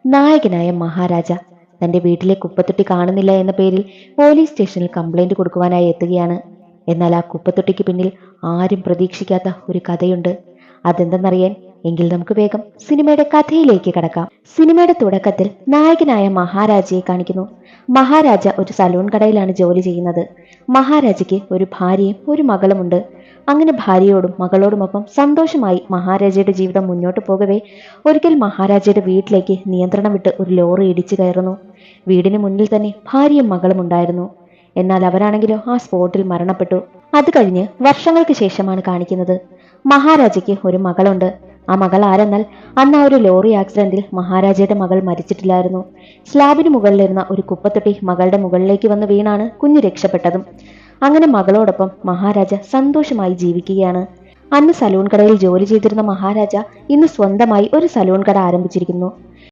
നായകനായ മഹാരാജ തന്റെ വീട്ടിലെ കുപ്പത്തൊട്ടി കാണുന്നില്ല എന്ന പേരിൽ പോലീസ് സ്റ്റേഷനിൽ കംപ്ലൈന്റ് കൊടുക്കുവാനായി എത്തുകയാണ്. എന്നാൽ ആ കുപ്പത്തൊട്ടിക്ക് പിന്നിൽ ആരും പ്രതീക്ഷിക്കാത്ത ഒരു കഥയുണ്ട്. അതെന്തെന്നറിയാൻ എങ്കിൽ നമുക്ക് വേഗം സിനിമയുടെ കഥയിലേക്ക് കടക്കാം. സിനിമയുടെ തുടക്കത്തിൽ നായകനായ മഹാരാജയെ കാണിക്കുന്നു. മഹാരാജ ഒരു സലൂൺ കടയിലാണ് ജോലി ചെയ്യുന്നത്. മഹാരാജയ്ക്ക് ഒരു ഭാര്യയും ഒരു മകളുമുണ്ട്. അങ്ങനെ ഭാര്യയോടും മകളോടുമൊപ്പം സന്തോഷമായി മഹാരാജയുടെ ജീവിതം മുന്നോട്ട് പോകവേ ഒരിക്കൽ മഹാരാജയുടെ വീട്ടിലേക്ക് നിയന്ത്രണം വിട്ട് ഒരു ലോറി ഇടിച്ചു കയറുന്നു. വീടിന് മുന്നിൽ തന്നെ ഭാര്യയും മകളും ഉണ്ടായിരുന്നു. എന്നാൽ അവരാണെങ്കിലോ ആ സ്പോട്ടിൽ മരണപ്പെട്ടു. അത് കഴിഞ്ഞ് വർഷങ്ങൾക്ക് ശേഷമാണ് കാണിക്കുന്നത്. മഹാരാജയ്ക്ക് ഒരു മകളുണ്ട്. ആ മകൾ ആരെന്നാൽ അന്ന് ആ ഒരു ലോറി ആക്സിഡന്റിൽ മഹാരാജയുടെ മകൾ മരിച്ചിട്ടില്ലായിരുന്നു. സ്ലാബിന് മുകളിലിരുന്ന ഒരു കുപ്പത്തൊട്ടി മകളുടെ മുകളിലേക്ക് വന്ന് വീണാണ് കുഞ്ഞ് രക്ഷപ്പെട്ടതും. അങ്ങനെ മകളോടൊപ്പം മഹാരാജ സന്തോഷമായി ജീവിക്കുകയാണ്. അന്ന് സലൂൺ കടയിൽ ജോലി ചെയ്തിരുന്ന മഹാരാജ ഇന്ന് സ്വന്തമായി ഒരു സലൂൺ കട ആരംഭിച്ചിരിക്കുന്നു.